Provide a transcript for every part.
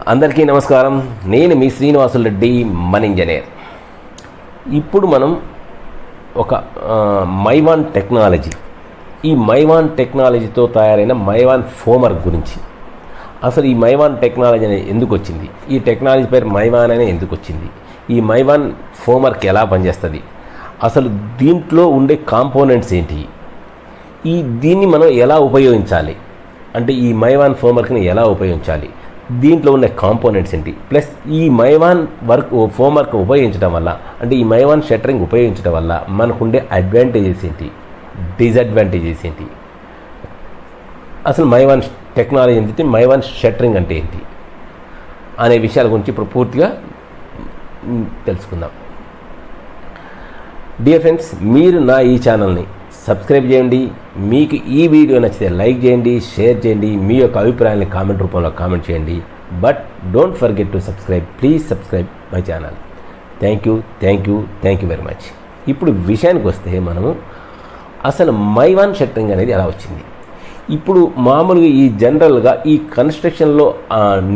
అందరికీ నమస్కారం. నేను మీ శ్రీనివాసులు రెడ్డి, మన ఇంజనీర్. ఇప్పుడు మనం ఒక మైవాన్ టెక్నాలజీ, ఈ మైవాన్ టెక్నాలజీతో తయారైన మైవాన్ ఫోమర్ గురించి, అసలు ఈ మైవాన్ టెక్నాలజీ అనేది ఎందుకు వచ్చింది, ఈ టెక్నాలజీ పేరు మైవాన్ అనే ఎందుకు వచ్చింది, ఈ మైవాన్ ఫోమర్కి ఎలా పనిచేస్తుంది, అసలు దీంట్లో ఉండే కాంపోనెంట్స్ ఏంటి, దీన్ని మనం ఎలా ఉపయోగించాలి, అంటే ఈ మైవాన్ ఫోమర్క్ని ఎలా ఉపయోగించాలి, దీంట్లో ఉన్న కాంపోనెంట్స్ ఏంటి, ప్లస్ ఈ మైవాన్ ఫోమర్క్ ఉపయోగించడం వల్ల, అంటే ఈ మైవాన్ షట్టరింగ్ ఉపయోగించడం వల్ల మనకుండే అడ్వాంటేజెస్ ఏంటి, డిసడ్వాంటేజెస్ ఏంటి, అసలు మైవాన్ టెక్నాలజీ ఏంటి, మైవాన్ షట్టరింగ్ అంటే ఏంటి అనే విషయాల గురించి ఇప్పుడు పూర్తిగా తెలుసుకుందాం. డియర్ ఫ్రెండ్స్, మీరు నా ఈ ఛానల్ని సబ్స్క్రైబ్ చేయండి. మీకు ఈ వీడియో నచ్చితే లైక్ చేయండి, షేర్ చేయండి, మీ యొక్క అభిప్రాయాన్ని కామెంట్ రూపంలో కామెంట్ చేయండి. But don't forget to subscribe. Please subscribe my channel. Thank you very much. ఇప్పుడు విషయానికి వస్తే మనము అసలు మైవాన్ షట్టరింగ్ అనేది ఎలా వచ్చింది. ఇప్పుడు మామూలుగా ఈ జనరల్గా ఈ కన్స్ట్రక్షన్లో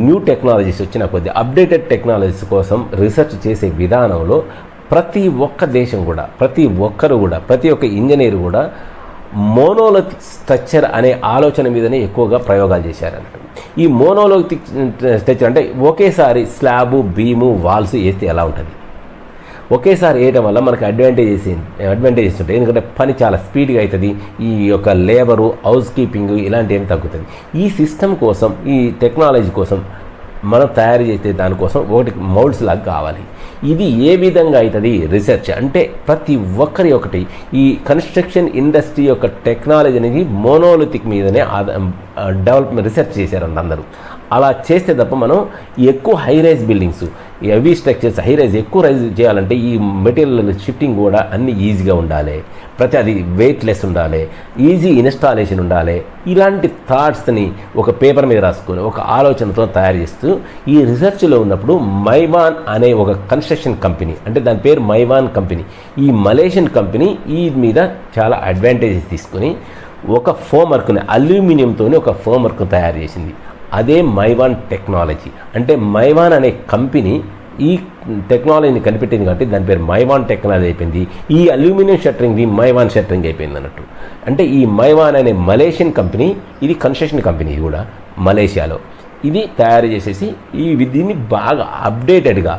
న్యూ టెక్నాలజీస్ వచ్చిన కొద్దీ అప్డేటెడ్ టెక్నాలజీస్ కోసం రీసెర్చ్ చేసే విధానంలో ప్రతి ఒక్క దేశం కూడా, ప్రతి ఒక్కరు కూడా, ప్రతి ఒక్క ఇంజనీర్ కూడా మోనోలిథిక్ స్ట్రక్చర్ అనే ఆలోచన మీదనే ఎక్కువగా ప్రయోగాలు చేశారన్నట్టు. ఈ మోనోలిథిక్ స్ట్రక్చర్ అంటే ఒకేసారి స్లాబు, బీము, వాల్స్ వేస్తే ఎలా ఉంటుంది, ఒకేసారి వేయడం వల్ల మనకు అడ్వాంటేజెస్ ఉంటాయి. ఎందుకంటే పని చాలా స్పీడ్గా అవుతుంది, ఈ యొక్క లేబరు, హౌస్ కీపింగ్ ఇలాంటివి తగ్గుతుంది. ఈ సిస్టమ్ కోసం, ఈ టెక్నాలజీ కోసం మనం తయారు చేసే దానికోసం ఒకటి మౌల్డ్స్ లాగా కావాలి. ఇది ఏ విధంగా అవుతుంది రీసెర్చ్ అంటే ప్రతి ఒక్కరి ఒకటి ఈ కన్స్ట్రక్షన్ ఇండస్ట్రీ యొక్క టెక్నాలజీ అనేది మోనోలిథిక్ మీదనే డెవలప్మెంట్ రీసెర్చ్ చేశారంట అందరూ. అలా చేస్తే తప్ప మనం ఎక్కువ high rise buildings, heavy structures, high rise ఎక్కువ రైజ్ చేయాలంటే ఈ మెటీరియల్ షిఫ్టింగ్ కూడా అన్నీ ఈజీగా ఉండాలి, ప్రతి అది వెయిట్లెస్ ఉండాలి, ఈజీ ఇన్స్టాలేషన్ ఉండాలి. ఇలాంటి థాట్స్ని ఒక పేపర్ మీద రాసుకొని ఒక ఆలోచనతో తయారు చేస్తూ ఈ రీసెర్చ్లో ఉన్నప్పుడు మైవాన్ అనే ఒక కన్స్ట్రక్షన్ కంపెనీ, అంటే దాని పేరు మైవాన్ కంపెనీ, ఈ మలేషియన్ కంపెనీ ఈ మీద చాలా అడ్వాంటేజెస్ తీసుకొని ఒక ఫోమ్వర్క్ని, అల్యూమినియంతోనే ఒక ఫోమ్వర్క్ తయారు చేసింది. అదే మైవాన్ టెక్నాలజీ. అంటే మైవాన్ అనే కంపెనీ ఈ టెక్నాలజీని కనిపెట్టింది కాబట్టి దాని పేరు మైవాన్ టెక్నాలజీ అయిపోయింది. ఈ అల్యూమినియం షట్టరింగ్ది మైవాన్ షట్టరింగ్ అయిపోయింది అన్నట్టు. అంటే ఈ మైవాన్ అనే మలేషియన్ కంపెనీ, ఇది కన్స్ట్రక్షన్ కంపెనీ కూడా మలేషియాలో, ఇది తయారు చేసేసి దీన్ని బాగా అప్డేటెడ్గా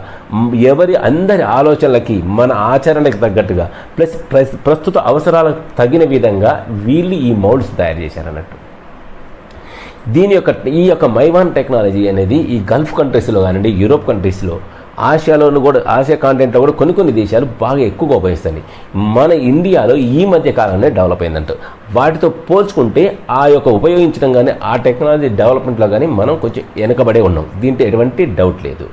అందరి ఆలోచనలకి, మన ఆచరణకి తగ్గట్టుగా, ప్లస్ ప్రస్తుత అవసరాలకు తగిన విధంగా వీళ్ళు ఈ మౌల్డ్స్ తయారు చేశారన్నట్టు. ఈ యొక్క మైవాన్ టెక్నాలజీ అనేది ఈ గల్ఫ్ కంట్రీస్లో కానివ్వండి, యూరోప్ కంట్రీస్లో, ఆసియాలోను కూడా, ఆసియా కాంటినెంట్లో కూడా కొన్ని దేశాలు బాగా ఎక్కువగా ఉపయోగిస్తాయి. మన ఇండియాలో ఈ మధ్య కాలంలో డెవలప్ అయిందంట. వాటితో పోల్చుకుంటే ఆ యొక్క ఉపయోగించడం కానీ, ఆ టెక్నాలజీ డెవలప్మెంట్లో కానీ మనం కొంచెం వెనకబడే ఉన్నాం, దీంట్లో ఎటువంటి డౌట్ లేదు.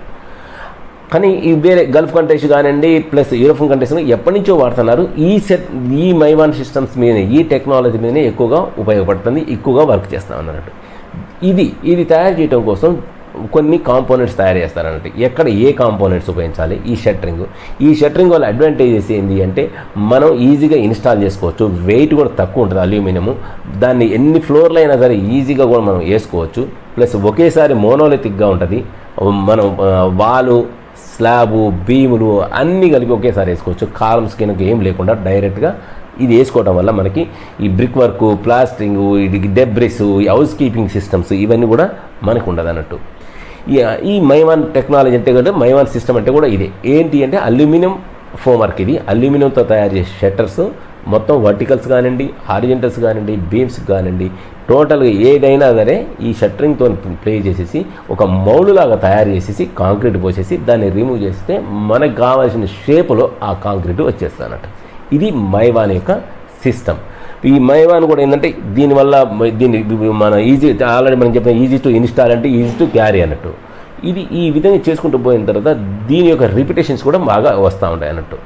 కానీ ఈ వేరే గల్ఫ్ కంట్రీస్ కానివ్వండి, ప్లస్ యూరోపియన్ కంట్రీస్లో ఎప్పటి నుంచో వాడుతున్నారు. ఈ మైవాన్ సిస్టమ్స్ మీదనే, ఈ టెక్నాలజీ మీదనే ఎక్కువగా ఉపయోగపడుతుంది, ఎక్కువగా వర్క్ చేస్తాం అన్నట్టు. ఇది తయారు చేయడం కోసం కొన్ని కాంపోనెంట్స్ తయారు చేస్తారన్నట్టు. ఎక్కడ ఏ కాంపోనెంట్స్ ఉపయోగించాలి, ఈ షట్టరింగ్ వల్ల అడ్వాంటేజెస్ ఏంటి అంటే మనం ఈజీగా ఇన్స్టాల్ చేసుకోవచ్చు, వెయిట్ కూడా తక్కువ ఉంటుంది అల్యూమినియం, దాన్ని ఎన్ని ఫ్లోర్లు అయినా సరే ఈజీగా కూడా మనం వేసుకోవచ్చు. ప్లస్ ఒకేసారి మోనోలిథిక్గా ఉంటుంది, మనం వాలు, స్లాబు, బీములు అన్నీ కలిపి ఒకేసారి వేసుకోవచ్చు. కాలమ్స్ కింద ఏం లేకుండా డైరెక్ట్గా ఇది వేసుకోవడం వల్ల మనకి ఈ బ్రిక్ వర్క్, ప్లాస్టరింగ్, ఇది డెబ్రిస్, హౌస్ కీపింగ్ సిస్టమ్స్ ఇవన్నీ కూడా మనకు ఉండదు అన్నట్టు. ఈ మైవాన్ టెక్నాలజీ అంటే కూడా, మైవాన్ సిస్టమ్ అంటే కూడా ఇదే. ఏంటి అంటే అల్యూమినియం ఫోమ్వర్క్. ఇది అల్యూమినియంతో తయారు చేసే షట్టర్స్ మొత్తం వర్టికల్స్ కానివ్వండి, హారిజెంటల్స్ కానివ్వండి, బీమ్స్ కానివ్వండి, టోటల్గా ఏదైనా సరే ఈ షట్టరింగ్తో ప్లే చేసేసి ఒక మౌల్డ్ లాగా తయారు చేసేసి కాంక్రీట్ పోసేసి దాన్ని రిమూవ్ చేస్తే మనకు కావాల్సిన షేప్లో ఆ కాంక్రీట్ వచ్చేస్తుంది అన్నట్టు. ఇది మైవాన్ యొక్క సిస్టమ్. ఈ మైవాన్ కూడా ఏంటంటే దీనివల్ల మన ఆల్రెడీ మనం చెప్పిన ఈజీ టు ఇన్స్టాల్ అంటే ఈజీ టు క్యారీ అన్నట్టు. ఈ విధంగా చేసుకుంటూ పోయిన తర్వాత దీని యొక్క రిపిటేషన్స్ కూడా బాగా వస్తూ ఉంటాయి అన్నట్టు.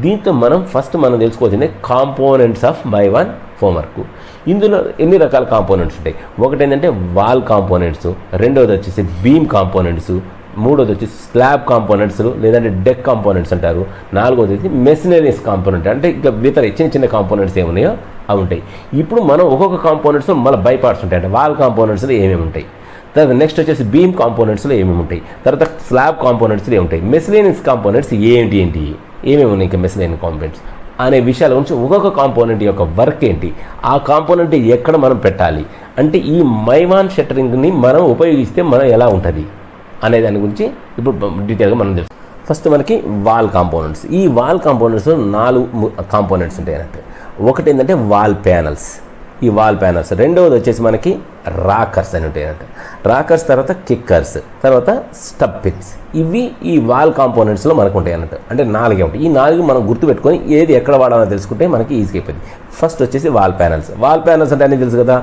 దీంతో మనం తెలుసుకోవాల్సిందే కాంపోనెంట్స్ ఆఫ్ మైవాన్ ఫోమ్వర్క్. ఇందులో ఎన్ని రకాల కాంపోనెంట్స్ ఉంటాయి. ఒకటి ఏంటంటే వాల్ కాంపోనెంట్స్, రెండవది వచ్చేసి బీమ్ కాంపోనెంట్స్, మూడోది వచ్చి స్లాబ్ కాంపోనెంట్స్ లేదంటే డెక్ కాంపోనెంట్స్ అంటారు. నాలుగోది వచ్చి మెషినరీస్ కాంపోనెంట్, అంటే ఇక ఇతర చిన్న కాంపోనెంట్స్ ఏమున్నాయో అవి ఉంటాయి. ఇప్పుడు మనం ఒక్కొక్క కాంపోనెంట్స్ మళ్ళీ బై పార్ట్స్ ఉంటాయి, అంటే వాల్ కాంపోనెంట్స్లో ఏమేమి ఉంటాయి. తర్వాత నెక్స్ట్ వచ్చేసి బీమ్ కాంపోనెంట్స్లో ఏమేమి ఉంటాయి, తర్వాత స్లాబ్ కాంపోనెంట్స్లో ఏముంటాయి, మెస్లేనియస్ కాంపోనెంట్స్ ఏంటి ఏమేమి ఉన్నాయి ఇంకా మెస్లేనియస్ కాంపోనెంట్స్ అనే విషయాల గురించి ఒక్కొక్క కాంపోనెంట్ యొక్క వర్క్ ఏంటి, ఆ కాంపోనెంట్ ఎక్కడ మనం పెట్టాలి, అంటే ఈ మైవాన్ షట్టరింగ్ని మనం ఉపయోగిస్తే మనం ఎలా ఉంటుంది అనే దాని గురించి ఇప్పుడు డీటెయిల్గా మనం తెలుసు. ఫస్ట్ మనకి వాల్ కాంపోనెంట్స్. ఈ వాల్ కాంపోనెంట్స్లో 4 కాంపోనెంట్స్ ఉంటాయి అన్నట్టు. ఒకటి ఏంటంటే వాల్ ప్యానల్స్, ఈ వాల్ ప్యానల్స్. రెండవది వచ్చేసి మనకి రాకర్స్ అని ఉంటాయి అన్నట్టు. రాకర్స్ తర్వాత కిక్కర్స్, తర్వాత స్టబ్ పిన్స్. ఇవి ఈ వాల్ కాంపోనెంట్స్లో మనకు ఉంటాయి అన్నట్టు. అంటే 4 ఉంటాయి. ఈ 4 మనం గుర్తుపెట్టుకొని ఏది ఎక్కడ వాడాలో తెలుసుకుంటే మనకి ఈజీ అయిపోయింది. ఫస్ట్ వచ్చేసి వాల్ ప్యానల్స్. వాల్ ప్యానల్స్ అంటే అన్నీ తెలుసు కదా,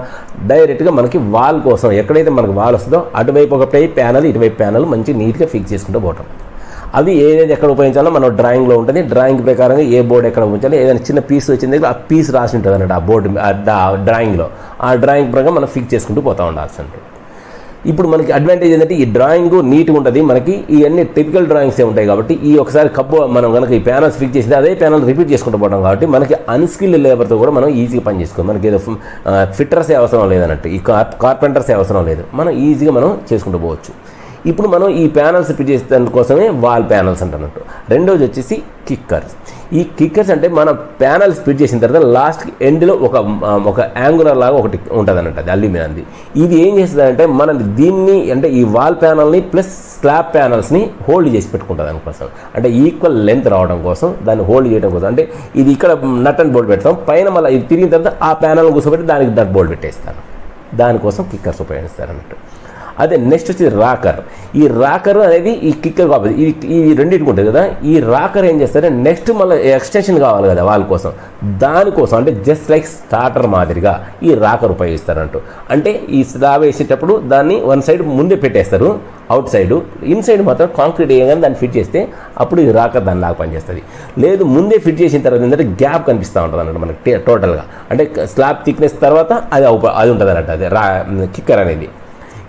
డైరెక్ట్గా మనకి వాల్ కోసం ఎక్కడైతే మనకి వాల్ వస్తుందో అటువైపు ఒక ప్యానల్, ఇటువైపు ప్యానల్ మంచి నీట్గా ఫిక్స్ చేసుకుంటూ పోవటం. అవి ఏదైతే ఎక్కడ ఉపయోగించాలో మనం డ్రాయింగ్లో ఉంటుంది. డ్రాయింగ్ ప్రకారంగా ఏ బోర్డు ఎక్కడ ఉపయోగించాలి, ఏదైనా చిన్న పీస్ వచ్చింది ఆ పీస్ రాసి ఉంటుంది అన్నట్టు ఆ బోర్డు డ్రాయింగ్లో. ఆ డ్రాయింగ్ ప్రకారం మనం ఫిక్స్ చేసుకుంటూ పోతూ ఉండాల్సి ఉంటుంది. ఇప్పుడు మనకి అడ్వాంటేజ్ ఏంటంటే ఈ డ్రాయింగ్ నీట్గా ఉంటుంది. మనకి ఇవన్నీ టిపికల్ డ్రాయింగ్సే ఉంటాయి కాబట్టి ఈ ఒకసారి కప్పు మనం కనుక ఈ ప్యానల్స్ ఫిక్స్ చేసి అదే ప్యానల్ రిపీట్ చేసుకుంటూ పోవడం కాబట్టి మనకి అన్స్కిల్డ్ లేబర్తో కూడా మనం ఈజీగా పని చేసుకోవాలి. మనకి ఏదో ఫిట్టర్సే అవసరం లేదన్నట్టు, ఈ కార్పెంటర్సే అవసరం లేదు, మనం ఈజీగా మనం చేసుకుంటూ పోవచ్చు. ఇప్పుడు మనం ఈ ప్యానల్స్ ఫిట్ చేసే కోసమే వాల్ ప్యానల్స్ అంటున్నట్టు. రెండోది వచ్చేసి కిక్కర్స్. ఈ కిక్కర్స్ అంటే మన ప్యానల్స్ ఫిట్ చేసిన తర్వాత లాస్ట్ ఎండ్లో ఒక యాంగులర్ లాగా ఒకటి ఉంటుంది అన్నట్టు, అది అల్యూమినియంది. ఇది ఏం చేస్తుందంటే మనం దీన్ని అంటే ఈ వాల్ ప్యానల్ని ప్లస్ స్లాబ్ ప్యానల్స్ని హోల్డ్ చేసి పెట్టుకుంటుంది దానికోసం. అంటే ఈక్వల్ లెంత్ రావడం కోసం, దాన్ని హోల్డ్ చేయడం కోసం. అంటే ఇది ఇక్కడ నట్ అండ్ బోల్ట్ పెడతాం, పైన మళ్ళీ ఇది తిరిగిన తర్వాత ఆ ప్యానల్ కూర్చోబెట్టి దానికి నట్ బోల్ట్ పెట్టేస్తాను. దానికోసం కిక్కర్స్ ఉపయోగిస్తారు అన్నట్టు. అదే నెక్స్ట్ వచ్చి రాకర్. ఈ రాకర్ అనేది ఈ కిక్కర్ కావాలి, ఈ రెండింటికి ఉంటుంది కదా. ఈ రాకర్ ఏం చేస్తారంటే నెక్స్ట్ మళ్ళీ ఎక్స్టెన్షన్ కావాలి కదా వాళ్ళ కోసం, దానికోసం అంటే జస్ట్ లైక్ స్టార్టర్ మాదిరిగా ఈ రాకర్ ఉపయోగిస్తారంటూ. అంటే ఈ స్లాబ్ వేసేటప్పుడు దాన్ని వన్ సైడ్ ముందే పెట్టేస్తారు అవుట్ సైడ్, ఇన్సైడ్ మాత్రం కాంక్రీట్ వేయగానే దాన్ని ఫిట్ చేస్తే అప్పుడు ఈ రాకర్ దాని లాగా పనిచేస్తుంది. లేదు ముందే ఫిట్ చేసిన తర్వాత ఏంటంటే గ్యాప్ కనిపిస్తూ ఉంటుంది అన్నట్టు మనకి టోటల్గా. అంటే స్లాబ్ థిక్నెస్ తర్వాత అది ఉంటుంది అన్నట్టు, అది కిక్కర్ అనేది.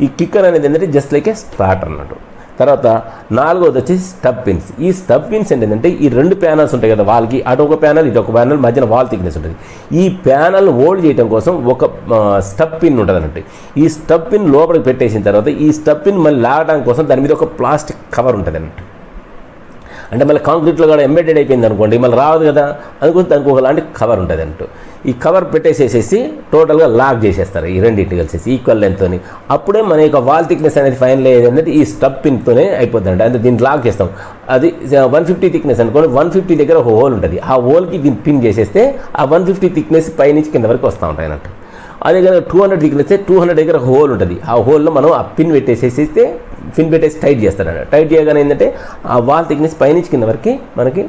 ఈ కిక్కర్ అనేది ఏంటంటే జస్ట్ లైక్ ఏ స్టార్టర్ అన్నట్టు. తర్వాత 4వది వచ్చేసి స్టబ్ పిన్స్. ఈ స్టబ్ పిన్స్ ఏంటంటే ఈ 2 ప్యానల్స్ ఉంటాయి కదా వాళ్ళకి, అటు ఒక ప్యానల్ ఇటు ఒక ప్యానల్, మధ్యన వాల్ థిక్నెస్ ఉంటుంది. ఈ ప్యానల్ హోల్డ్ చేయడం కోసం ఒక స్టబ్ పిన్ ఉంటుంది అన్నట్టు. ఈ స్టబ్ పిన్ లోపలికి పెట్టేసిన తర్వాత ఈ స్టబ్ పిన్ మళ్ళీ లాగడానికి కోసం దాని మీద ఒక ప్లాస్టిక్ కవర్ ఉంటుంది అన్నట్టు. అంటే మళ్ళీ కాంక్రీట్లో కూడా ఎంబెడెడ్ అయిపోయింది అనుకోండి, మళ్ళీ రాదు కదా, అందుకోసం దానికి ఒకలాంటి కవర్ ఉంటుంది అన్నట్టు. ఈ కవర్ పెట్టేసేసేసి టోటల్గా లాక్ చేసేస్తారు ఈ రెండింటి కలిసేసి ఈక్వల్ లెంత్తోని. అప్పుడే మన యొక్క వాల్ థిక్నెస్ అనేది ఫైనల్ అయ్యేది ఈ స్టబ్ పిన్తోనే అయిపోతుంది. అంటే దీన్ని లాక్ చేస్తాం. అది 150 థిక్నెస్ అనుకోండి, 150 దగ్గర ఒక హోల్ ఉంటుంది. ఆ హోల్కి దీన్ని పిన్ చేసేస్తే ఆ 150 థిక్నెస్ పైనుంచి కింద వరకు వస్తూ ఉంటాయి అన్నట్టు. అదే కదా 200 థిక్నెస్, 200 దగ్గర ఒక హోల్ ఉంటుంది. ఆ హోల్లో మనం ఆ పిన్ పెట్టేసేస్తే పిన్ పెట్టేసి టైట్ చేస్తారన్నమాట. టైట్ చేయగానే ఏంటంటే ఆ వాల్ థిక్నెస్ పైనుంచి కింద వరకు మనకి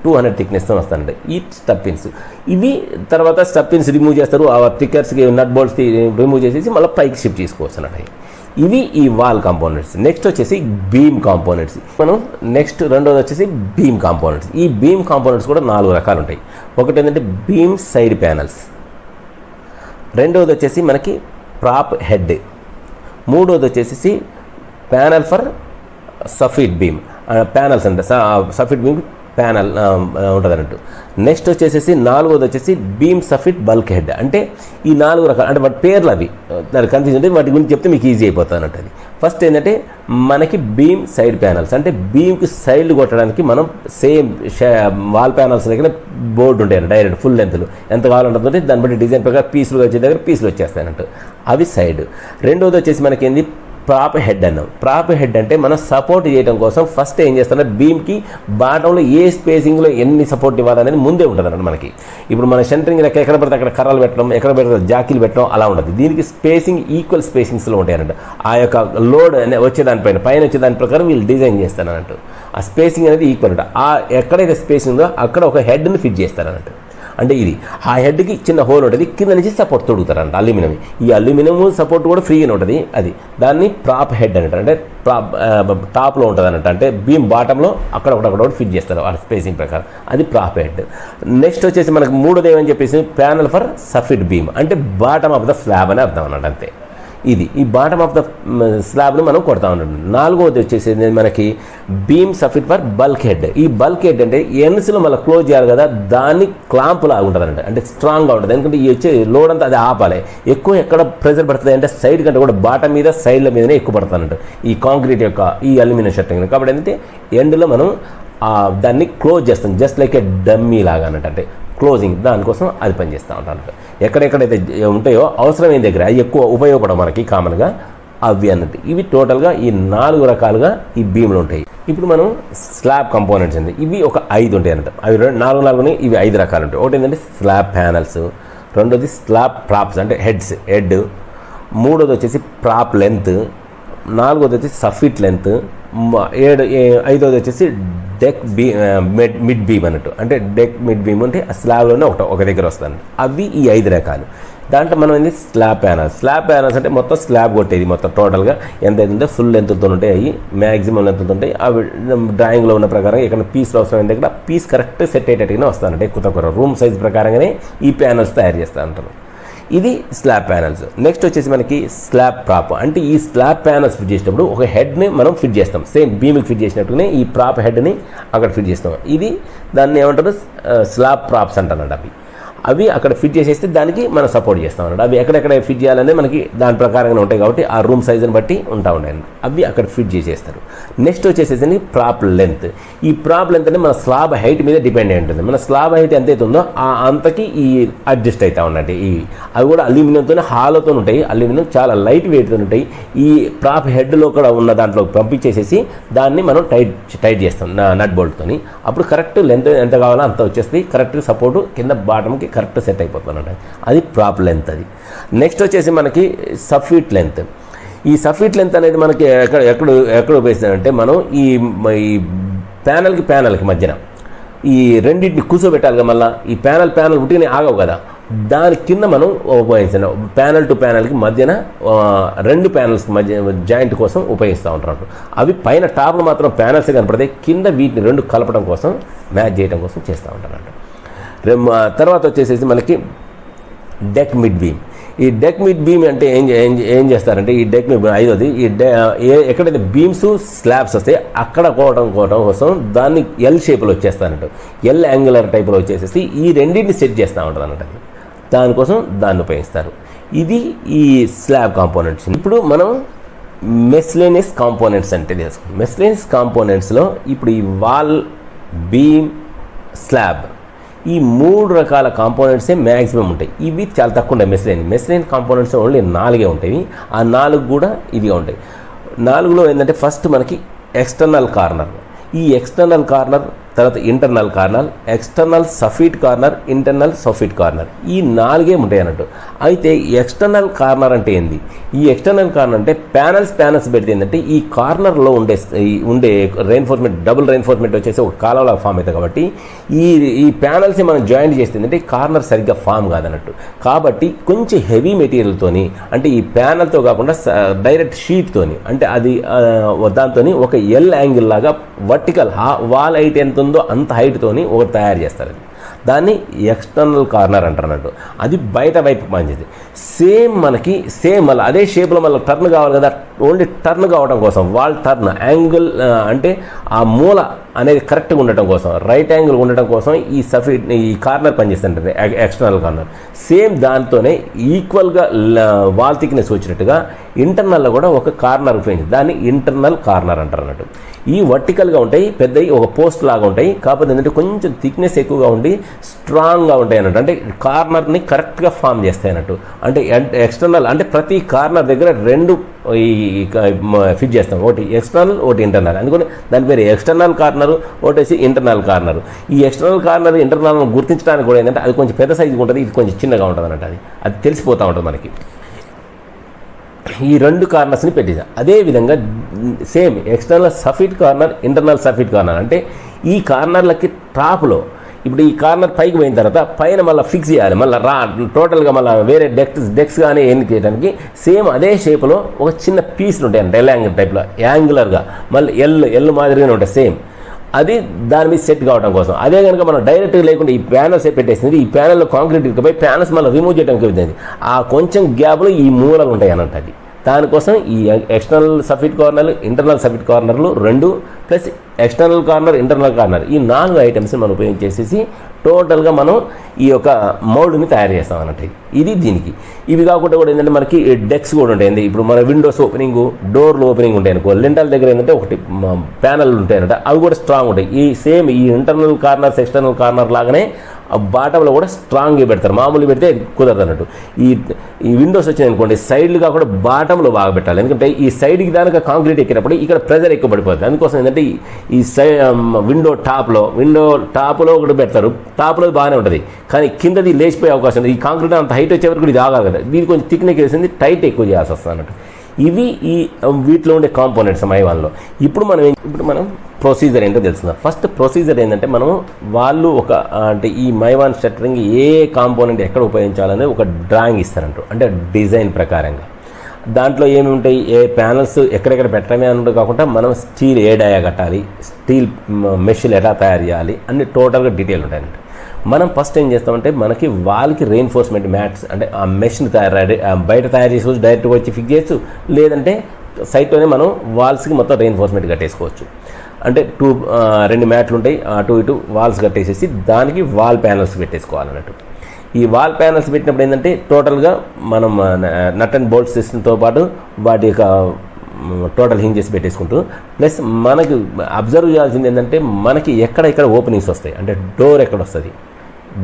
200 థిక్నెస్తో వస్తానండి ఈ స్టబ్ పిన్స్. ఇవి తర్వాత స్టబ్ పిన్స్ రిమూవ్ చేస్తారు, ఆ థిక్కర్స్కి నట్ బోల్ట్స్కి రిమూవ్ చేసేసి మళ్ళీ పైకి షిఫ్ట్ చేసుకోవచ్చు అన్నట్టు. ఇవి ఈ వాల్ కాంపోనెంట్స్. నెక్స్ట్ వచ్చేసి బీమ్ కాంపోనెంట్స్. మనం నెక్స్ట్ రెండోది వచ్చేసి బీమ్ కాంపోనెంట్స్. ఈ బీమ్ కాంపోనెంట్స్ కూడా 4 రకాలు ఉంటాయి. ఒకటి ఏంటంటే బీమ్ సైడ్ ప్యానల్స్, రెండవది వచ్చేసి మనకి ప్రాప్ హెడ్, మూడవది వచ్చేసి ప్యానల్ ఫర్ సఫిడ్ బీమ్ ప్యానల్స్ అంటే సఫిడ్ బీమ్ ప్యానల్ ఉంటుంది అన్నట్టు. నెక్స్ట్ వచ్చేసి 4వది వచ్చేసి బీమ్ సఫిట్ బల్క్ హెడ్. అంటే ఈ 4 రకాలు అంటే వాటి పేర్లు అవి దానికి కన్ఫ్యూజన్ ఉంటుంది, వాటి గురించి చెప్తే మీకు ఈజీ అయిపోతుంది అన్నట్టు. అది ఫస్ట్ ఏంటంటే మనకి బీమ్ సైడ్ ప్యానల్స్. అంటే బీమ్కి సైడ్ కొట్టడానికి మనం సేమ్ వాల్ ప్యానల్స్ దగ్గర బోర్డు ఉంటాయి డైరెక్ట్ ఫుల్ లెంత్లు ఎంత కావాలంటే దాన్ని బట్టి డిజైన్ ప్రకారం పీసులు వచ్చే దగ్గర పీసులు వచ్చేస్తాయి అన్నట్టు, అవి సైడ్. రెండవది వచ్చేసి మనకి ఏంది ప్రాప్ హెడ్ అన్నాం. ప్రాప్ హెడ్ అంటే మనం సపోర్ట్ చేయడం కోసం ఫస్ట్ ఏం చేస్తారంటే బీమ్కి బాటంలో ఏ స్పేసింగ్లో ఎన్ని సపోర్ట్ ఇవ్వాలనేది ముందే ఉంటుంది అన్నమాట మనకి. ఇప్పుడు మన సెంటరింగ్ ఎక్కడ పడితే అక్కడ కర్రలు పెట్టడం, ఎక్కడ పెడితే జాకీలు పెట్టడం అలా ఉండదు. దీనికి స్పేసింగ్ ఈక్వల్ స్పేసింగ్స్లో ఉంటాయి అన్నట్టు. ఆ యొక్క లోడ్ వచ్చేదానిపైన పైన వచ్చే దాని ప్రకారం వీళ్ళు డిజైన్ చేస్తారు అన్నట్టు. ఆ స్పేసింగ్ అనేది ఈక్వల్ ఉంటుంది. ఆ ఎక్కడైతే స్పేసింగ్ ఉందో అక్కడ ఒక హెడ్ని ఫిట్ చేస్తారు అన్నట్టు. అంటే ఇది ఆ హెడ్కి చిన్న హోల్ ఉంటుంది, కింద నుంచి సపోర్ట్ తొడుగుతారంట అల్యూమినియం. ఈ అల్యూమినియం సపోర్ట్ కూడా ఫ్రీగానే ఉంటుంది. అది దాన్ని ప్రాప్ హెడ్ అంటారు. అంటే టాప్లో ఉంటుంది అన్నట్టు. అంటే బీమ్ బాటంలో అక్కడ ఫిట్ చేస్తారు ఆ స్పేసింగ్ ప్రకారం, అది ప్రాప్ హెడ్. నెక్స్ట్ వచ్చేసి మనకు మూడోది ఏమని చెప్పేసి ప్యానల్ ఫర్ సఫిడ్ బీమ్. అంటే బాటమ్ ఆఫ్ ద స్లాబ్ అని అర్థం అన్నట్టు. అంతే ఈ బాటమ్ ఆఫ్ ద స్లాబ్ని మనం కొడతా ఉంటాం. నాలుగవది వచ్చేసి మనకి బీమ్ సఫిట్ ఫర్ బల్క్ హెడ్. ఈ బల్క్ హెడ్ అంటే ఎన్స్లో మళ్ళీ క్లోజ్ చేయాలి కదా, దాన్ని క్లాంప్ లాగా ఉంటుంది అంటే స్ట్రాంగ్గా ఉంటుంది. ఎందుకంటే ఈ వచ్చే లోడ్ అంతా అది ఆపాలి. ఎక్కువ ఎక్కడ ప్రెజర్ పడుతుంది అంటే సైడ్ కంటే కూడా బాటమ్ మీద సైడ్ల మీదనే ఎక్కువ పడుతుందంట ఈ కాంక్రీట్ యొక్క ఈ అల్యూమినియం షట్టింగ్. కాబట్టి ఏంటంటే ఎండ్లో మనం దాన్ని క్లోజ్ చేస్తాం, జస్ట్ లైక్ ఏ డమ్మీ లాగా అన్నట్టు, అంటే క్లోజింగ్ దానికోసం అది పనిచేస్తూ ఉంటాను. ఎక్కడెక్కడైతే ఉంటాయో అవసరమైన దగ్గర అవి ఎక్కువ ఉపయోగపడవు మనకి కామన్గా అవి అన్నట్టు. ఇవి టోటల్గా ఈ 4 రకాలుగా ఈ బీమ్లు ఉంటాయి. ఇప్పుడు మనం స్లాబ్ కంపోనెంట్స్ ఉంది, ఇవి ఒక 5 ఉంటాయి అన్నట్టు. అవి 4 ఇవి 5 రకాలు ఉంటాయి. ఒకటి ఏంటంటే స్లాబ్ ప్యానల్స్, రెండోది స్లాబ్ ప్రాప్స్ అంటే హెడ్, మూడోది వచ్చేసి ప్రాప్ లెంత్, నాలుగోది వచ్చేసి సఫిట్ లెంత్, ఐదోది వచ్చేసి డెక్ మిడ్ బీమ్ అన్నట్టు. అంటే డెక్ మిడ్ బీమ్ అంటే స్లాబ్లోనే ఒక దగ్గర వస్తుంది. అవి ఈ 5 రకాలు. దాంట్లో మనం ఏంది స్లాబ్ ప్యానల్స్ అంటే మొత్తం స్లాబ్ కొట్టేది మొత్తం టోటల్గా ఎంత అవుతుందో ఫుల్ లెంత్తో ఉంటాయి, అవి మ్యాక్సిమం లెంత్తో ఉంటాయి. అవి డ్రాయింగ్లో ఉన్న ప్రకారం ఎక్కడ పీస్లో అవసరం దగ్గర పీస్ కరెక్ట్ సెట్ అయ్యేటట్టుగానే వస్తానంటే ఎక్కువ తక్కువ రూమ్ సైజ్ ప్రకారంగానే ఈ ప్యానల్స్ తయారు చేస్తూ ఉంటారు. ఇది స్లాబ్ ప్యానల్స్. నెక్స్ట్ వచ్చేసి మనకి స్లాబ్ ప్రాప్. అంటే ఈ స్లాబ్ ప్యానల్స్ ఫిట్ చేసేటప్పుడు ఒక హెడ్ని మనం ఫిట్ చేస్తాం, సేమ్ బీమ్కి ఫిట్ చేసినట్టుగానే ఈ ప్రాప్ హెడ్ని అక్కడ ఫిట్ చేస్తాం. ఇది దాన్ని ఏమంటారు స్లాబ్ ప్రాప్స్ అంటారంట. అవి అక్కడ ఫిట్ చేసేస్తే దానికి మనం సపోర్ట్ చేస్తాం అన్నట్టు. అవి ఎక్కడెక్కడ ఫిట్ చేయాలనేది మనకి దాని ప్రకారంగా ఉంటాయి కాబట్టి ఆ రూమ్ సైజుని బట్టి ఉంటాయి. అవి అక్కడ ఫిట్ చేసేస్తారు. నెక్స్ట్ వచ్చేసేసి ప్రాప్ లెంత్. ఈ ప్రాప్ లెంత్ అంటే మన స్లాబ్ హైట్ మీద డిపెండ్ అయి ఉంటుంది. మన స్లాబ్ హైట్ ఎంత అవుతుందో అంతకి ఈ అడ్జస్ట్ అవుతా ఉన్నట్టు. అవి కూడా అల్యూమినియంతో హాలోతో ఉంటాయి. అల్యూమినియం చాలా లైట్ వెయిట్తో ఉంటాయి. ఈ ప్రాప్ హెడ్లో కూడా ఉన్న దాంట్లో పంపించేసేసి దాన్ని మనం టైట్ చేస్తాం నట్ బోల్ట్తో. అప్పుడు కరెక్ట్ లెంత్ ఎంత కావాలో అంత వచ్చేస్తుంది. కరెక్ట్ సపోర్టు కింద బాటమ్కి కరెక్ట్ సెట్ అయిపోతుంది. అది ప్రాప్ లెంత్. అది నెక్స్ట్ వచ్చేసి మనకి సఫిట్ లెంత్. ఈ సఫిట్ లెంత్ అనేది మనకి ఎక్కడ ఉపయోగిస్తానంటే మనం ఈ ప్యానల్కి మధ్యన ఈ రెండింటిని కూర్చోబెట్టాలి కదా. మళ్ళీ ఈ ప్యానల్ ఉట్టినే ఆగవు కదా, దాని కింద మనం ఉపయోగిస్తాం. ప్యానల్ టు ప్యానల్కి మధ్యన 2 ప్యానల్స్కి మధ్య జాయింట్ కోసం ఉపయోగిస్తూ ఉంటారు. అవి పైన టాప్లో మాత్రం ప్యానల్స్ కనపడతాయి, కింద వీటిని 2 కలపడం కోసం మ్యాచ్ చేయడం కోసం చేస్తూ ఉంటారు. తర్వాత వచ్చేసేసి మనకి డెక్ మిడ్ బీమ్. ఈ డెక్ మిడ్ బీమ్ అంటే ఏం చేస్తారంటే ఈ డెక్ మిడ్ ఐదోది ఎక్కడైతే బీమ్స్ స్లాబ్స్ వస్తాయి అక్కడ కోవడం కోసం దాన్ని ఎల్ షేప్లో వచ్చేస్తారంట. ఎల్ యాంగులర్ టైప్లో వచ్చేసేసి ఈ రెండింటిని సెట్ చేస్తూ ఉంటారు అన్నట్టు. దానికోసం దాన్ని ఉపయోగిస్తారు. ఇది ఈ స్లాబ్ కాంపోనెంట్స్. ఇప్పుడు మనం మెస్లేనియస్ కాంపోనెంట్స్ అంటే తెలుసుకుంటాం. మెస్లేనియస్ కాంపోనెంట్స్లో ఇప్పుడు ఈ వాల్, బీమ్, స్లాబ్ ఈ 3 రకాల కాంపోనెంట్సే మ్యాక్సిమం ఉంటాయి. ఇవి చాలా తక్కువ ఉంటాయి. మెస్లైన్ కాంపోనెంట్స్ ఓన్లీ 4 ఉంటాయి. ఆ 4 కూడా ఇదిగా ఉంటాయి. 4లో ఏంటంటే ఫస్ట్ మనకి ఎక్స్టర్నల్ కార్నర్. ఈ ఎక్స్టర్నల్ కార్నర్, తర్వాత internal corner, external soffit corner, internal soffit corner, ఈ 4 ఉంటాయి అన్నట్టు. అయితే ఎక్స్టర్నల్ కార్నర్ అంటే ఏంది? ఈ ఎక్స్టర్నల్ కార్నర్ అంటే ప్యానల్స్ పెడితే ఏంటంటే ఈ కార్నర్లో ఉండే రెయిన్ఫోర్స్మెంట్, డబుల్ రెయిన్ఫోర్స్మెంట్ వచ్చేసి ఒక కాలంలో ఫామ్ అవుతుంది. కాబట్టి ఈ ప్యానల్స్ మనం జాయింట్ చేస్తే ఏంటంటే కార్నర్ సరిగ్గా ఫామ్ కాదన్నట్టు. కాబట్టి కొంచెం హెవీ మెటీరియల్తోని, అంటే ఈ ప్యానల్తో కాకుండా డైరెక్ట్ షీట్తోని, అంటే అది దాంతో ఒక ఎల్ యాంగిల్ లాగా వర్టికల్ వాల్ హైట్ ఎంత ఉందో అంత హైట్తోని ఒకటి తయారు చేస్తారు. దాన్ని ఎక్స్టర్నల్ కార్నర్ అంటారు అన్నట్టు. అది బయట వైపు మంచిది. మనకి మళ్ళీ అదే షేప్లో మళ్ళీ టర్న్ కావాలి కదా. ఓన్లీ టర్న్ కావడం కోసం వాల్ టర్న్ యాంగిల్ అంటే ఆ మూల అనేది కరెక్ట్గా ఉండటం కోసం, రైట్ యాంగిల్ ఉండటం కోసం ఈ కార్నర్ పనిచేస్తుంటుంది ఎక్స్టర్నల్ కార్నర్. దాంతోనే ఈక్వల్గా వాల్ థిక్నెస్ వచ్చినట్టుగా ఇంటర్నల్లో కూడా ఒక కార్నర్ ఉపయోగించి దాన్ని ఇంటర్నల్ కార్నర్ అంటారు అన్నట్టు. ఈ వర్టికల్గా ఉంటాయి, పెద్దవి ఒక పోస్ట్ లాగా ఉంటాయి. కాకపోతే ఏంటంటే కొంచెం థిక్నెస్ ఎక్కువగా ఉండి స్ట్రాంగ్గా ఉంటాయి అన్నట్టు. అంటే కార్నర్ని కరెక్ట్గా ఫామ్ చేస్తాయి అన్నట్టు. అంటే ఎక్స్టర్నల్ అంటే ప్రతి కార్నర్ దగ్గర 2 ఫిట్ చేస్తాం, ఒకటి ఎక్స్టర్నల్, ఒకటి ఇంటర్నల్. అందుకని దాని పేరు ఎక్స్టర్నల్ కార్నర్, ఒకటేసి ఇంటర్నల్ కార్నర్. ఈ ఎక్స్టర్నల్ కార్నర్, ఇంటర్నల్ గుర్తించడానికి కూడా ఏంటంటే అది కొంచెం పెద్ద సైజుగా ఉంటుంది, ఇది కొంచెం చిన్నగా ఉంటుంది అన్నట్టు. అది తెలిసిపోతూ ఉంటుంది మనకి. ఈ 2 కార్నర్స్ని పెట్టేసాం. అదేవిధంగా external soffit corner, internal soffit corner అంటే ఈ కార్నర్లకి టాప్లో ఇప్పుడు ఈ కార్నర్ పైకి పోయిన తర్వాత పైన మళ్ళీ ఫిక్స్ చేయాలి. మళ్ళీ టోటల్గా మళ్ళీ వేరే డెక్స్ కానీ ఎన్ని చేయడానికి అదే షేప్లో ఒక చిన్న పీస్లు ఉంటాయి ఎల్ యాంగిల్ టైప్లో యాంగులర్గా, మళ్ళీ ఎల్ మాదిరిగానే ఉంటాయి అది దాని మీద సెట్ కావడం కోసం. అదే కనుక మనం డైరెక్ట్గా లేకుండా ఈ ప్యానల్స్ పెట్టేసింది, ఈ ప్యానల్లో కాంక్రీట్ ఇరికిపోయి ప్యానల్స్ మళ్ళీ రిమూవ్ చేయడానికి అవుతుంది. ఆ కొంచెం గ్యాప్లో ఈ మూలలు ఉంటాయి అన్నట్టు. అది దానికోసం ఈ ఎక్స్టర్నల్ సఫిట్ కార్నర్లు, ఇంటర్నల్ సఫిట్ కార్నర్లు 2 plus external corner, internal corner, ఈ 4 ఐటమ్స్ మనం ఉపయోగించేసేసి టోటల్గా మనం ఈ యొక్క మౌల్డ్ని తయారు చేస్తాం అన్నట్టు. ఇది దీనికి. ఇవి కాకుండా కూడా ఏంటంటే మనకి డెక్స్ కూడా ఉంటాయండి. ఇప్పుడు మన విండోస్ ఓపెనింగ్, డోర్లు ఓపెనింగ్ ఉంటాయి అనుకో, లింటల్ దగ్గర ఏంటంటే ఒకటి ప్యానల్ ఉంటాయన్నమాట, అవి కూడా స్ట్రాంగ్ ఉంటాయి. ఈ సేమ్ ఈ ఇంటర్నల్ కార్నర్స్, ఎక్స్టర్నల్ కార్నర్ లాగానే ఆ బాటంలో కూడా స్ట్రాంగ్గా పెడతారు. మామూలు పెడితే కుదరదు అన్నట్టు. ఈ విండోస్ వచ్చినాయి అనుకోండి, సైడ్లు కాకుండా బాటంలో బాగా పెట్టాలి. ఎందుకంటే ఈ సైడ్కి దానికి కాంక్రీట్ ఎక్కినప్పుడు ఇక్కడ ప్రెజర్ ఎక్కువ పడిపోతుంది. అందుకోసం ఏంటంటే ఈ విండో టాప్లో ఒకటి పెడతారు. టాప్లో బాగానే ఉంటుంది, కానీ కిందది లేచిపోయే అవకాశం ఉంది. ఈ కాంక్రీట్ అంత హైట్ వచ్చే వరకు ఇది ఆగాలి కదా, దీనికి కొంచెం థిక్నెస్ వేసింది, టైట్ ఎక్కువ చేయాల్సి వస్తుంది అన్నట్టు. ఇవి వీటిలో ఉండే కాంపోనెంట్స్ మైవాన్లో. ఇప్పుడు మనం ప్రొసీజర్ ఏంటో తెలుసుకుందాం. ఫస్ట్ ప్రొసీజర్ ఏంటంటే వాళ్ళు అంటే ఈ మైవాన్ షట్టరింగ్ ఏ కాంపోనెంట్ ఎక్కడ ఉపయోగించాలనేది ఒక డ్రాయింగ్ ఇస్తారంట, అంటే డిజైన్ ప్రకారంగా. దాంట్లో ఏమి ఉంటాయి, ఏ ప్యానల్స్ ఎక్కడెక్కడ పెట్టడమే అని కాకుండా మనం స్టీల్ ఏ డయా కట్టాలి, స్టీల్ మెషిన్ ఎలా తయారు చేయాలి అన్ని టోటల్గా డీటెయిల్ ఉంటాయంట. మనం ఫస్ట్ ఏం చేస్తామంటే మనకి వాళ్ళకి రెయిన్ఫోర్స్మెంట్ మ్యాట్స్, అంటే ఆ మెషిన్ బయట తయారు చేసుకోవచ్చు, డైరెక్ట్గా వచ్చి ఫిక్స్ చేయొచ్చు, లేదంటే సైట్లోనే మనం వాల్స్కి మొత్తం రెయిన్ఫోర్స్మెంట్ కట్టేసుకోవచ్చు. అంటే 2 మ్యాట్లు ఉంటాయి, అటు ఇటు వాల్స్ కట్టేసేసి దానికి వాల్ ప్యానల్స్ పెట్టేసుకోవాలన్నట్టు. ఈ వాల్ ప్యానల్స్ పెట్టినప్పుడు ఏంటంటే టోటల్గా మనం నట్ అండ్ బోల్ట్ సిస్టమ్తో పాటు వాటి యొక్క టోటల్ హింజెస్ పెట్టేసుకుంటూ, ప్లస్ మనకు అబ్జర్వ్ చేయాల్సింది ఏంటంటే మనకి ఎక్కడ ఓపెనింగ్స్ వస్తాయి, అంటే డోర్ ఎక్కడ వస్తుంది,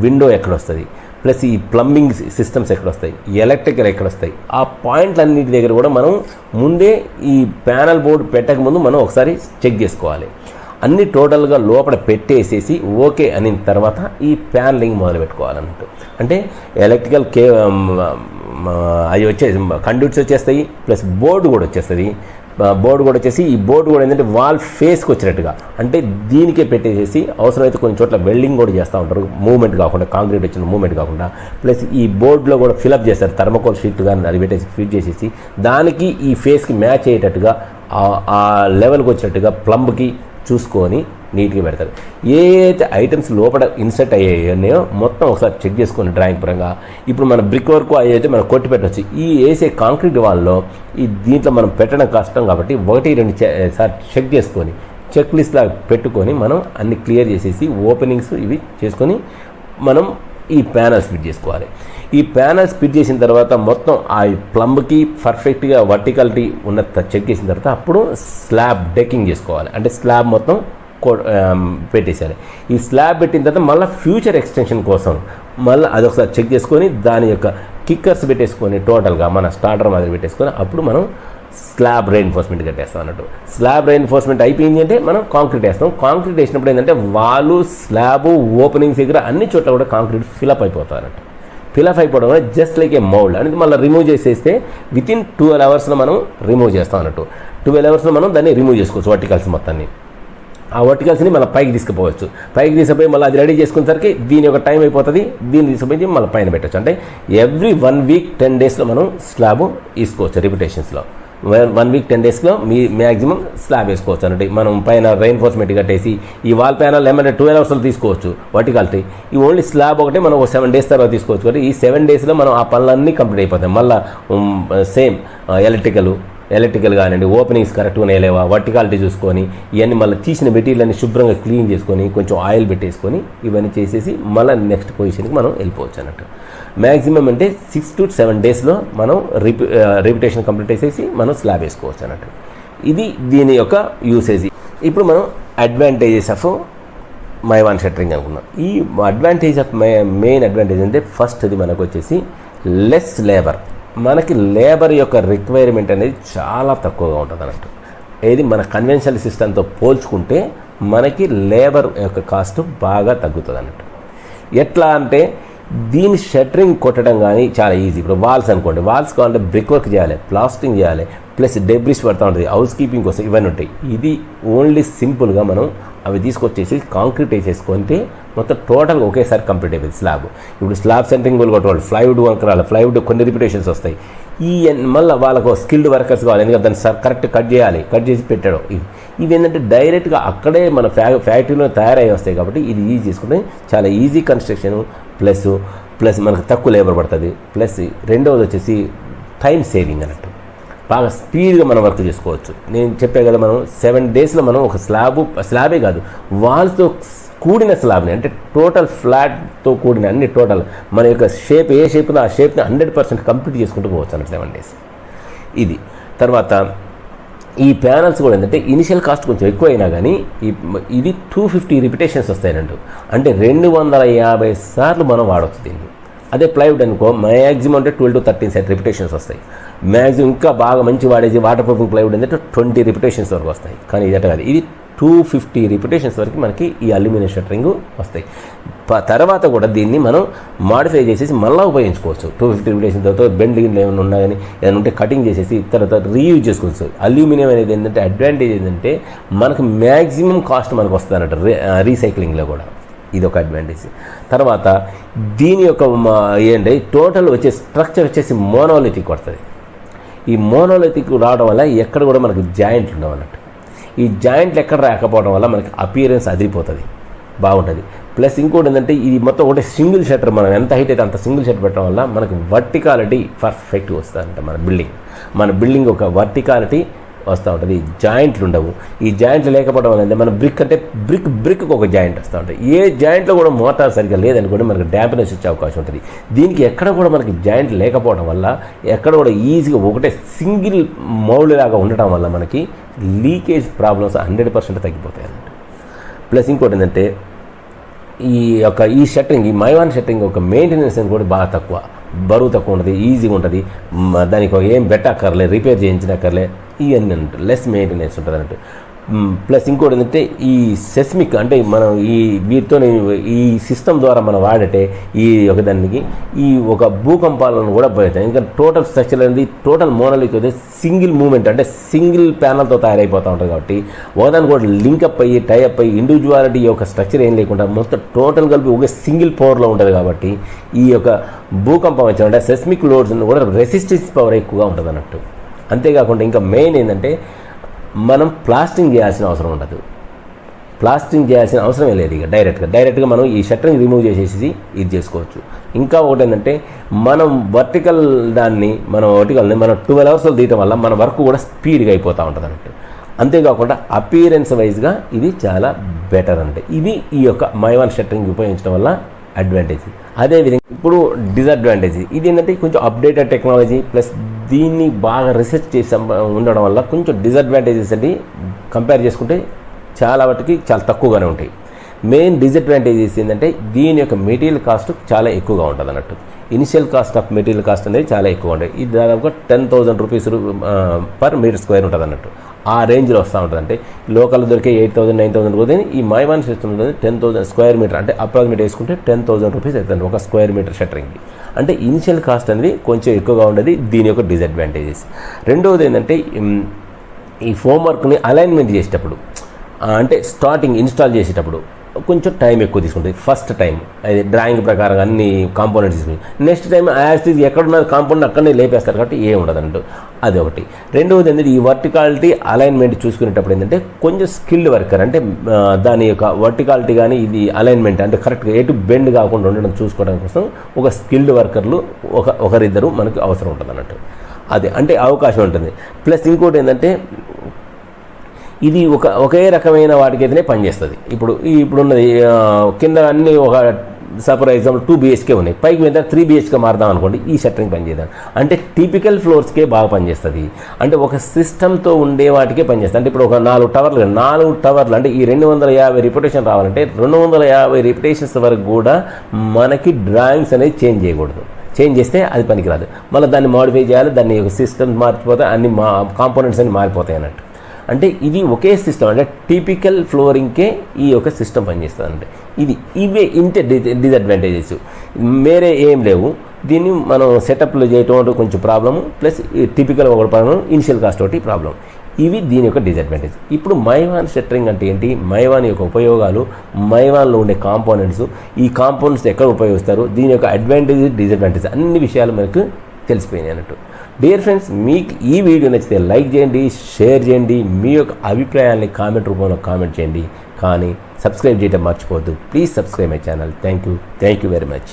విండో ఎక్కడ వస్తుంది, ప్లస్ ఈ ప్లంబింగ్ సిస్టమ్స్ ఎక్కడ వస్తాయి, ఎలక్ట్రికల్ ఎక్కడ వస్తాయి, ఆ పాయింట్లన్నిటి దగ్గర కూడా మనం ముందే ఈ ప్యానల్ బోర్డు పెట్టకముందు మనం ఒకసారి చెక్ చేసుకోవాలి. అన్ని టోటల్గా లోపల పెట్టేసేసి ఓకే అయిన తర్వాత ఈ ప్యానలింగ్ మొదలు పెట్టుకోవాలన్నట్టు. అంటే ఎలక్ట్రికల్ అవి వచ్చేసి కండ్యూట్స్ వచ్చేస్తాయి, ప్లస్ బోర్డు కూడా వచ్చేస్తుంది. బోర్డు కూడా వచ్చేసి ఈ బోర్డు కూడా ఏంటంటే వాల్ ఫేస్కి వచ్చినట్టుగా, అంటే దీనికే పెట్టేసేసి అవసరమైతే కొన్ని చోట్ల వెల్డింగ్ కూడా చేస్తూ ఉంటారు, మూవ్మెంట్ కాకుండా, కాంక్రీట్ వచ్చిన మూవ్మెంట్ కాకుండా. ప్లస్ ఈ బోర్డులో కూడా ఫిలప్ చేస్తారు, థర్మోకోల్ షీట్ కానీ అది పెట్టేసి ఫిట్ చేసేసి దానికి ఈ ఫేస్కి మ్యాచ్ అయ్యేటట్టుగా ఆ లెవెల్కి వచ్చినట్టుగా ప్లంబ్కి చూసుకొని నీట్గా పెడతారు. ఏ అయితే ఐటమ్స్ లోపల ఇన్సర్ట్ అయ్యాయో మొత్తం ఒకసారి చెక్ చేసుకొని డ్రాయింగ్ పరంగా. ఇప్పుడు మన బ్రిక్ వర్క్ అవి అయితే మనం కొట్టి పెట్టవచ్చు. ఈ వేసే కాంక్రీట్ వాల్లో దీంట్లో మనం పెట్టడం కష్టం కాబట్టి 1-2 సార్లు చెక్ చేసుకొని, చెక్ లిస్ట్ లాగా పెట్టుకొని మనం అన్ని క్లియర్ చేసేసి ఓపెనింగ్స్ ఇవి చేసుకొని మనం ఈ ప్యానల్స్ ఫిట్ చేసుకోవాలి. ఈ ప్యానల్స్ ఫిట్ చేసిన తర్వాత మొత్తం ఆ ప్లంబ్కి పర్ఫెక్ట్గా వర్టికాలిటీ ఉన్నంత చెక్ చేసిన తర్వాత అప్పుడు స్లాబ్ డెకింగ్ చేసుకోవాలి. అంటే స్లాబ్ మొత్తం పెట్టేసేయాలి. ఈ స్లాబ్ పెట్టిన తర్వాత మళ్ళీ ఫ్యూచర్ ఎక్స్టెన్షన్ కోసం మళ్ళీ అదొకసారి చెక్ చేసుకొని దాని యొక్క కిక్కర్స్ పెట్టేసుకొని టోటల్గా మన స్టార్టర్ మాదిరి పెట్టేసుకొని అప్పుడు మనం స్లాబ్ రెయిన్ఫోర్స్మెంట్ కట్టేస్తాం అన్నట్టు. స్లాబ్ రెయిన్ఫోర్స్మెంట్ అయిపోయింది అంటే మనం కాంక్రీట్ వేస్తాం. కాంక్రీట్ వేసినప్పుడు ఏంటంటే వాళ్ళు స్లాబ్ ఓపెనింగ్స్ దగ్గర అన్ని చోట్ల కూడా కాంక్రీట్ ఫిలప్ అయిపోతారు అన్నట్టు. ఫిలప్ అయిపోవడం వల్ల జస్ట్ లైక్ ఏ మౌల్డ్ అనేది మళ్ళీ రిమూవ్ చేసేస్తే వితిన్ 12 అవర్స్లో మనం రిమూవ్ చేస్తాం అన్నట్టు. 12 అవర్స్లో మనం దాన్ని రిమూవ్ చేసుకోవచ్చు వర్టికల్స్ మొత్తాన్ని. ఆ వర్టికల్స్ని మనం పైకి తీసుకుపోవచ్చు. పైకి తీసుకుపోయి మళ్ళీ అది రెడీ చేసుకునేసరికి దీని యొక్క టైం అయిపోతుంది. దీన్ని తీసుకుపోయి మళ్ళీ పైన పెట్టచ్చు. అంటే ఎవ్రీ 1 వీక్ 10 డేస్లో మనం స్లాబ్ తీసుకోవచ్చు. రిపిటేషన్స్లో 1 వీక్ 10 డేస్లో మ్యాక్సిమం స్లాబ్ వేసుకోవచ్చు అన్నట్టు. మనం పైన రెయిన్ఫోర్స్మెంట్ కట్టేసి ఈ వాల్ ప్యానల్ ఏమంటే 12 అవర్స్లో తీసుకోవచ్చు వర్టికాలిటీ. ఈ ఓన్లీ స్లాబ్ ఒకటే మనం 7 డేస్ తర్వాత తీసుకోవచ్చు. కాబట్టి ఈ 7 డేస్లో మనం ఆ పనులన్నీ కంప్లీట్ అయిపోతాయి. మళ్ళీ సేమ్ ఎలక్ట్రికల్ కానివ్వండి, ఓపెనింగ్స్ కరెక్ట్గా వేయలేవా, వర్టికాలిటీ చూసుకొని ఇవన్నీ మళ్ళీ తీసిన మెటీరియల్ని శుభ్రంగా క్లీన్ చేసుకొని కొంచెం ఆయిల్ పెట్టేసుకొని ఇవన్నీ చేసేసి మళ్ళీ నెక్స్ట్ పొజిషన్కి మనం వెళ్ళిపోవచ్చు అన్నట్టు. మ్యాక్సిమం అంటే 6 to 7 డేస్లో మనం రిపిటేషన్ కంప్లీట్ చేసేసి మనం స్లాబ్ వేసుకోవచ్చు అన్నట్టు. ఇది దీని యొక్క యూసేజ్. ఇప్పుడు మనం అడ్వాంటేజెస్ ఆఫ్ మైవాన్ షట్టరింగ్ అనుకున్నాం. ఈ అడ్వాంటేజ్ ఆఫ్ మెయిన్ అడ్వాంటేజ్ అంటే ఫస్ట్ ఇది మనకు వచ్చేసి లెస్ లేబర్. మనకి లేబర్ యొక్క రిక్వైర్మెంట్ అనేది చాలా తక్కువగా ఉంటుంది అన్నట్టు. ఏది మన కన్వెన్షనల్ సిస్టంతో పోల్చుకుంటే మనకి లేబర్ యొక్క కాస్ట్ బాగా తగ్గుతుంది అన్నట్టు. ఎట్లా అంటే దీని షట్టరింగ్ కొట్టడం కానీ చాలా ఈజీ. ఇప్పుడు వాల్స్ అనుకోండి, వాల్స్ కావాలంటే బ్రిక్ వర్క్ చేయాలి, ప్లాస్టింగ్ చేయాలి, ప్లస్ డెబ్రిస్ పడుతూ ఉంటుంది, హౌస్ కీపింగ్ కోసం ఇవన్నీ ఉంటాయి. ఇది ఓన్లీ సింపుల్గా మనం అవి తీసుకొచ్చేసి కాంక్రీట్ వేసేసుకుంటే మొత్తం టోటల్గా ఒకేసారి కంప్లీట్ అయిపోయింది స్లాబ్. ఇప్పుడు స్లాబ్ సెంటరింగ్ వాళ్ళు కొట్టవాలి, ప్లైవుడ్ వంకరాలి, ప్లైవుడ్ కొన్ని రిపిటేషన్స్ వస్తాయి. ఈ మళ్ళీ వాళ్ళకు స్కిల్డ్ వర్కర్స్ కావాలి, ఎందుకంటే దాన్ని కరెక్ట్ కట్ చేయాలి, కట్ చేసి పెట్టడం. ఇవి ఏంటంటే డైరెక్ట్గా అక్కడే మన ఫ్యాక్టరీలో తయారై వస్తాయి కాబట్టి ఇది ఈజీ చేసుకుంటే చాలా ఈజీ కన్స్ట్రక్షన్. ప్లస్ మనకు తక్కువ లేబర్ పడుతుంది. ప్లస్ రెండవది వచ్చేసి టైం సేవింగ్ అన్నట్టు. బాగా స్పీడ్గా మనం వర్క్ చేసుకోవచ్చు. నేను చెప్పే కదా, మనం 7 daysలో మనం ఒక స్లాబే కాదు, వాల్స్తో కూడిన స్లాబ్ని, అంటే టోటల్ ఫ్లాట్తో కూడిన అన్ని టోటల్ మన యొక్క షేప్ ఏ షేప్ ఉందో ఆ షేప్ని 100% కంప్లీట్ చేసుకుంటూ పోవచ్చు అన్నట్టు 7 days. ఇది తర్వాత ఈ ప్యానల్స్ కూడా ఏంటంటే ఇనిషియల్ కాస్ట్ కొంచెం ఎక్కువ అయినా కానీ ఇది 250 రిపిటేషన్స్ వస్తాయనంటూ, అంటే 250 సార్లు మనం వాడవచ్చు దీన్ని. అదే ప్లైవుడ్ అనుకో మ్యాక్సిమం అంటే 12 to 13 సెట్ రిపిటేషన్స్ వస్తాయి. మ్యాక్సిమం ఇంకా బాగా మంచి వాడేది వాటర్ ప్రూఫింగ్ ప్లైవుడ్ ఏంటంటే 20 రిపిటేషన్స్ వరకు వస్తాయి. కానీ ఇది కాదు, ఇది 250 రిపిటేషన్స్ వరకు మనకి ఈ అల్యూమినియం షట్టరింగ్ వస్తాయి. తర్వాత కూడా దీన్ని మనం మాడిఫై చేసేసి మళ్ళీ ఉపయోగించుకోవచ్చు. 250 రిపిటేషన్ తర్వాత బెండింగ్ ఏమైనా ఉన్నా కానీ ఏమైనా ఉంటే కటింగ్ చేసేసి తర్వాత రీయూజ్ చేసుకోవచ్చు. అల్యూమినియం అనేది ఏంటంటే అడ్వాంటేజ్ ఏంటంటే మనకు మ్యాక్సిమం కాస్ట్ మనకు వస్తుంది అన్నట్టు రీసైక్లింగ్లో కూడా, ఇది ఒక అడ్వాంటేజ్. తర్వాత దీని యొక్క ఏంటంటే టోటల్ వచ్చే స్ట్రక్చర్ వచ్చేసి మోనోలిథిక్ వస్తుంది. ఈ మోనోలిథిక్ రావడం వల్ల ఎక్కడ కూడా మనకు జాయింట్లు ఉండవు అన్నట్టు. ఈ జాయింట్లు ఎక్కడ రాకపోవడం వల్ల మనకి అపియరెన్స్ అదిరిపోతుంది, బాగుంటుంది. ప్లస్ ఇంకోటి ఏంటంటే ఇది మొత్తం ఒకటే సింగిల్ షట్టర్, మనం ఎంత హైట్ అయితే అంత సింగిల్ షట్టర్ పెట్టడం వల్ల మనకు వర్టికాలిటీ పర్ఫెక్ట్గా వస్తుందంట. మన బిల్డింగ్ ఒక వర్టికాలిటీ వస్తూ ఉంటుంది, జాయింట్లు ఉండవు. ఈ జాయింట్లు లేకపోవడం వల్ల మన బ్రిక్ అంటే బ్రిక్ ఒక జాయింట్ వస్తూ ఉంటుంది. ఏ జాయింట్లో కూడా మోటార్ సరిగ్గా లేదనుకోండి మనకు డ్యామేజ్ వచ్చే అవకాశం ఉంటుంది. దీనికి ఎక్కడ కూడా మనకి జాయింట్ లేకపోవడం వల్ల ఎక్కడ కూడా ఈజీగా ఒకటే సింగిల్ మౌల్డ్ లాగా ఉండటం వల్ల మనకి లీకేజ్ ప్రాబ్లమ్స్ 100% తగ్గిపోతాయి అన్నట్టు. ప్లస్ ఇంకోటి ఏంటంటే ఈ షట్టరింగ్, ఈ మైవాన్ షట్టరింగ్ ఒక మెయింటెనెన్స్ కూడా బాగా తక్కువ, బరువు తక్కువ ఉంటుంది, ఈజీగా ఉంటుంది. దానికి ఏం పెట్టక్కర్లే, రిపేర్ చేయించనక్కర్లే, ఇవన్నీ అన్నట్టు లెస్ మెయింటెనెన్స్ ఉంటుంది అన్నట్టు. ప్లస్ ఇంకోటి ఏంటంటే ఈ సెస్మిక్ అంటే మనం వీటితో ఈ సిస్టమ్ ద్వారా మనం వాడితే దానికి ఈ ఒక భూకంపాలను కూడా పోతాయి. ఇంకా టోటల్ స్ట్రక్చర్ అనేది టోటల్ మోనోలిథిక్ అయితే సింగిల్ మూమెంట్ అంటే సింగిల్ ప్యానల్తో తయారైపోతూ ఉంటుంది. కాబట్టి ఒకదాని కూడా లింకప్ అయ్యి టైఅప్ అయ్యి ఇండివిజువాలిటీ యొక్క స్ట్రక్చర్ ఏం లేకుండా మొత్తం టోటల్ కలిపి ఒక సింగిల్ పవర్లో ఉంటుంది. కాబట్టి ఈ యొక్క భూకంపం వచ్చినట్టే సెస్మిక్ లోడ్స్ కూడా రెసిస్టెన్స్ పవర్ ఎక్కువగా ఉంటుంది అన్నట్టు. అంతేకాకుండా ఇంకా మెయిన్ ఏంటంటే మనం ప్లాస్టింగ్ చేయాల్సిన అవసరం ఉండదు. ప్లాస్టింగ్ చేయాల్సిన అవసరమే లేదు. ఇక డైరెక్ట్గా మనం ఈ షట్టరింగ్ రిమూవ్ చేసేసి ఇది చేసుకోవచ్చు. ఇంకా ఒకటి ఏంటంటే మనం దాన్ని మనం 12 hours తీయటం వల్ల మన వర్క్ కూడా స్పీడ్గా అయిపోతూ ఉంటుంది అన్నట్టు. అంతేకాకుండా అపియరెన్స్ వైజ్గా ఇది చాలా బెటర్ అంటే ఇది ఈ యొక్క మైవాన్ షట్టరింగ్ ఉపయోగించడం వల్ల అడ్వాంటేజ్. అదేవిధంగా ఇప్పుడు డిసడ్వాంటేజ్ ఇది ఏంటంటే కొంచెం అప్డేటెడ్ టెక్నాలజీ ప్లస్ దీన్ని బాగా రీసెర్చ్ చేసి ఉండడం వల్ల కొంచెం డిసడ్వాంటేజెస్ అని కంపేర్ చేసుకుంటే చాలా వాటికి చాలా తక్కువగానే ఉంటాయి. మెయిన్ డిసడ్వాంటేజెస్ ఏంటంటే దీని యొక్క మెటీరియల్ కాస్ట్ చాలా ఎక్కువగా ఉంటుంది అన్నట్టు. Initial cost of material cost అనేది చాలా ఎక్కువ ఉంటుంది. ఇది దాదాపుగా 10,000 rupees per meter square ఉంటుంది అన్నట్టు. ఆ రేంజ్లో వస్తూ ఉంటుంది. అంటే లోకల్ దొరికే 8,000 9,000 కూడా ఈ మైవాన్ సిస్టమ్ ఉంటుంది 10,000 square meter అంటే అప్రాక్సిమేట్ వేసుకుంటే 10,000 rupees అవుతుంది ఒక స్క్వేర్ మీటర్ షట్టరింగ్కి. అంటే ఇనిషియల్ కాస్ట్ అనేది కొంచెం ఎక్కువగా ఉండేది దీని యొక్క డిసడ్వాంటేజెస్. రెండవది ఏంటంటే ఈ ఫోమ్ వర్క్ని అలైన్మెంట్ చేసేటప్పుడు అంటే స్టార్టింగ్ ఇన్స్టాల్ చేసేటప్పుడు కొంచెం టైం ఎక్కువ తీసుకుంటుంది. ఫస్ట్ టైం అది డ్రాయింగ్ ప్రకారం అన్ని కాంపోనెంట్స్ తీసుకుని నెక్స్ట్ టైం యాజ్ ఎక్కడున్న కాంపోనెంట్ అక్కడనే లేపేస్తారు కాబట్టి ఏం ఉండదంటూ అది ఒకటి. రెండవది ఏంటంటే ఈ వర్టికాలిటీ అలైన్మెంట్ చూసుకునేటప్పుడు ఏంటంటే కొంచెం స్కిల్డ్ వర్కర్ అంటే దాని యొక్క వర్టికాలిటీ కానీ ఇది అలైన్మెంట్ అంటే కరెక్ట్గా ఎటు బెండ్ కాకుండా ఉండడం చూసుకోవడం కోసం ఒక స్కిల్డ్ వర్కర్లు ఒకరిద్దరు మనకు అవసరం ఉంటుంది అన్నట్టు. అది అంటే అవకాశం ఉంటుంది. ప్లస్ ఇంకోటి ఏంటంటే ఇది ఒకే రకమైన వాటికైతేనే పనిచేస్తుంది. ఇప్పుడున్నది కింద అన్ని ఒక సపోజ్ ఎగ్జాంపుల్ 2 BHK ఉన్నాయి, పైకి మీద 3 BHK మారుదాం అనుకోండి, ఈ షట్టరింగ్ పనిచేద్దాం అంటే టిపికల్ ఫ్లోర్స్కే బాగా పనిచేస్తుంది. అంటే ఒక సిస్టమ్తో ఉండే వాటికే పనిచేస్తుంది. అంటే ఇప్పుడు ఒక 4 టవర్లు అంటే ఈ 250 రిపిటేషన్ రావాలంటే 250 రిపిటేషన్స్ వరకు కూడా మనకి డ్రాయింగ్స్ అనేది చేంజ్ చేయకూడదు. చేంజ్ చేస్తే అది పనికిరాదు. మళ్ళీ దాన్ని మాడిఫై చేయాలి, దాన్ని సిస్టమ్ మారిపోతాయి, అన్ని కాంపోనెంట్స్ అన్ని మారిపోతాయి అన్నట్టు. అంటే ఇది ఒకే సిస్టమ్ అంటే టిపికల్ ఫ్లోరింగ్కే ఈ యొక్క సిస్టమ్ పనిచేస్తుంది. అంటే ఇవే ఇంతే డిసడ్వాంటేజెస్, వేరే ఏం లేవు. దీన్ని మనం సెటప్లో చేయటం కొంచెం ప్రాబ్లము, ప్లస్ టిపికల్ ఒక ప్రాబ్లం, ఇనిషియల్ కాస్ట్ ఒకటి ప్రాబ్లం. ఇవి దీని యొక్క డిసడ్వాంటేజ్. ఇప్పుడు మైవాన్ షట్టరింగ్ అంటే ఏంటి, మైవాన్ యొక్క ఉపయోగాలు, మైవాన్లో ఉండే కాంపోనెంట్స్, ఈ కాంపోనెంట్స్ ఎక్కడ ఉపయోగిస్తారు, దీని యొక్క అడ్వాంటేజ్ డిసడ్వాంటేజ్ అన్ని విషయాలు మనకు తెలిసిపోయినాయి అన్నట్టు. డియర్ ఫ్రెండ్స్, మీకు ఈ వీడియో నచ్చితే లైక్ చేయండి, షేర్ చేయండి, మీ యొక్క అభిప్రాయాన్ని కామెంట్ రూపంలో కామెంట్ చేయండి. కానీ సబ్స్క్రైబ్ చేయడం మర్చిపోవద్దు. Please subscribe my channel. Thank you very much.